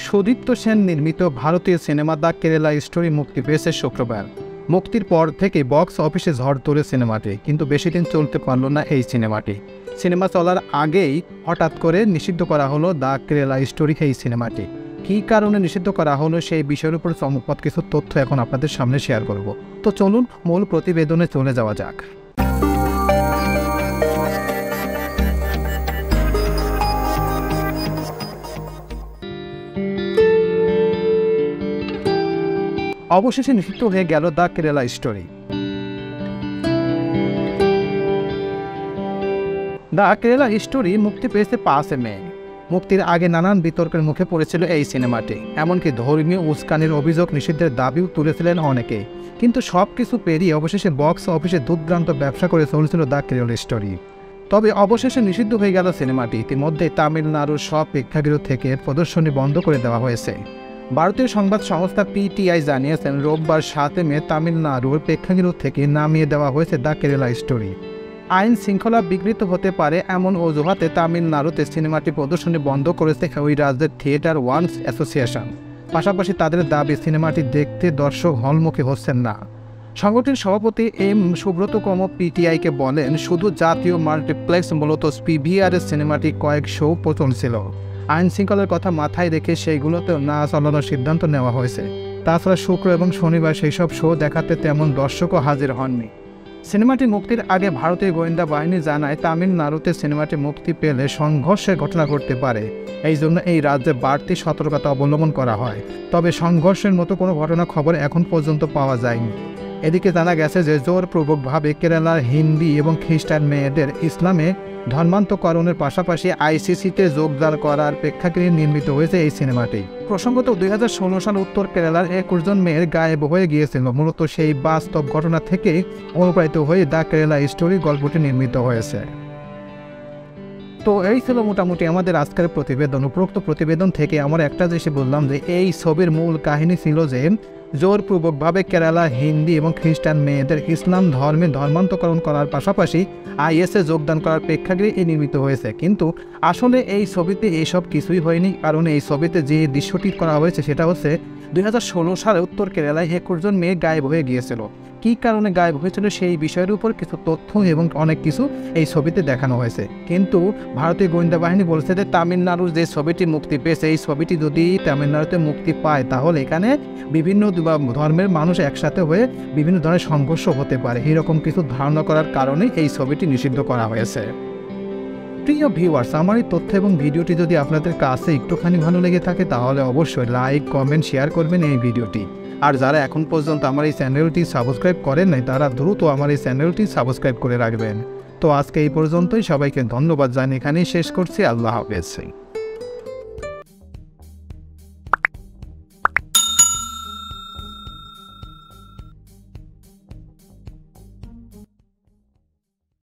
সুদীপ্ত সেন নির্মিত ভারতীয় cinema the Kerala story মুক্তি পেয়েছে শুক্রবার। মুক্তির পর থেকে বক্স অফিসে ঝড় তোলে সিনেমাটি, কিন্তু বেশি দিন চলতে পারল না এই সিনেমাটি। সিনেমা চলার আগেই হঠাৎ করে নিষিদ্ধ করা হলো দ্য কেরালা স্টোরি এই সিনেমাটি। কী কারণে নিষিদ্ধ করা হলো সেই বিষয়ের উপর চমকপ্রদ কিছু তথ্য এখন আপনাদের সামনে শেয়ার করব। তো চলুন মূল প্রতিবেদনে চলে যাওয়া যাক। অবশেষে নিষিদ্ধ হয়ে গেল the Kerala story. The Kerala story মুক্তি পেয়েছে 5 মে। মুক্তির আগে নানান বিতর্কের মুখে পড়েছিল এই সিনেমাটি, এমনকি ধর্মীয় উস্কানির অভিযোগ নিষিদ্ধের দাবিও তুলেছিলেন অনেকে। কিন্তু সব কিছু পেরিয়ে অবশেষে বক্স অফিসে দুর্দান্ত ব্যবসা করে চলছিল দ্য কেরালা স্টোরি। তবে অবশেষে নিষিদ্ধ হয়ে গেল সিনেমাটি। ইতিমধ্যে তামিলনাড়ুর সব প্রেক্ষাগৃহ থেকে প্রদর্শনী বন্ধ করে দেওয়া হয়েছে। ভারতীয় সংবাদ সংস্থা পিটিআই জানিয়েছেন, রোববার 7 মে তামিলনাড়ুর প্রেক্ষাগৃহ থেকে নামিয়ে দেওয়া হয়েছে দ্য কেরালা স্টোরি। আইন শৃঙ্খলা বিঘ্নিত হতে পারে এমন অজুহাতে তামিলনাড়ুতে সিনেমাটি প্রদর্শনী বন্ধ করেছে ওই রাজ্যের থিয়েটার ওয়ান্স অ্যাসোসিয়েশন। পাশাপাশি তাদের দাবি সিনেমাটি দেখতে দর্শক হলমুখী হচ্ছেন না। সংগঠনের সভাপতি এম সুব্রত কম পিটিআইকে বলেন, শুধু জাতীয় মাল্টিপ্লেক্স মূলত পিভিআরের সিনেমাটি কয়েক শো চলছিল। আইন শৃঙ্খলার কথা মাথায় রেখে সেইগুলোতেও না চালানোর সিদ্ধান্ত নেওয়া হয়েছে। তাছাড়া শুক্র এবং শনিবার সেই সব শো দেখাতে তেমন দর্শকও হাজির হননি। সিনেমাটি মুক্তির আগে ভারতীয় গোয়েন্দা বাহিনী জানায়, তামিলনাড়ুতে সিনেমাটি মুক্তি পেলে সংঘর্ষের ঘটনা ঘটতে পারে। এই জন্য এই রাজ্যে বাড়তি সতর্কতা অবলম্বন করা হয়। তবে সংঘর্ষের মতো কোনো ঘটনা খবর এখন পর্যন্ত পাওয়া যায়নি। এদিকে জানা গেছে যে জোরপূর্বকভাবে কেরালার হিন্দি এবং খ্রিস্টান মেয়েদের ইসলামে ধর্মান্তকরণের পাশাপাশি আইসিসিতে যোগদান করার প্রেক্ষাগৃহে নির্মিত হয়েছে এই সিনেমাটি। প্রসঙ্গত 2016 সালে উত্তর কেরালার 21 জন মেয়ের গায়েব হয়ে গিয়েছিল। মূলত সেই বাস্তব ঘটনা থেকে অনুপ্রাণিত হয়ে দ্য কেরালা স্টোরি গল্পটি নির্মিত হয়েছে। তো এই ছিল মোটামুটি আমাদের আজকের প্রতিবেদন। উপরোক্ত প্রতিবেদন থেকে আমরা একটা জিনিস বললাম যে এই ছবির মূল কাহিনী ছিল যে জোরপূর্বকভাবে কেরালা হিন্দি এবং খ্রিস্টান মেয়েদের ইসলাম ধর্মে ধর্মান্তকরণ করার পাশাপাশি আইএসএ যোগদান করার প্রেক্ষাগৃহে নির্মিত হয়েছে। কিন্তু আসলে এই ছবিতে এইসব কিছুই হয়নি, কারণ এই ছবিতে যে দৃশ্যটি করা হয়েছে সেটা হচ্ছে 2016 সালে উত্তর কেরালায় 21 জন মেয়ে গায়েব হয়ে গিয়েছিল। কী কারণে গায়েব হয়েছিল সেই বিষয়ের উপর কিছু তথ্য এবং অনেক কিছু এই ছবিতে দেখানো হয়েছে। কিন্তু ভারতীয় গোয়েন্দা বাহিনী বলছে যে তামিলনাড়ুর যে ছবিটি মুক্তি পেয়েছে এই ছবিটি যদি তামিলনাড়ুতে মুক্তি পায় তাহলে এখানে বিভিন্ন ধর্মের মানুষ একসাথে হয়ে বিভিন্ন ধরনের সংঘর্ষ হতে পারে। এরকম কিছু ধারণা করার কারণে এই ছবিটি নিষিদ্ধ করা হয়েছে। প্রিয় ভিউয়ার্স, আমার এই তথ্য এবং ভিডিওটি যদি আপনাদের কাছে একটুখানি ভালো লেগে থাকে তাহলে অবশ্যই লাইক, কমেন্ট, শেয়ার করবেন এই ভিডিওটি। আর যারা এখন পর্যন্ত আমার এই চ্যানেলটি সাবস্ক্রাইব করেন নাই তারা দ্রুত আমার এই চ্যানেলটি সাবস্ক্রাইব করে রাখবেন। তো আজকে এই পর্যন্তই, সবাইকে ধন্যবাদ জানিয়ে এখানেই শেষ করছি। আল্লাহ হাফেজ।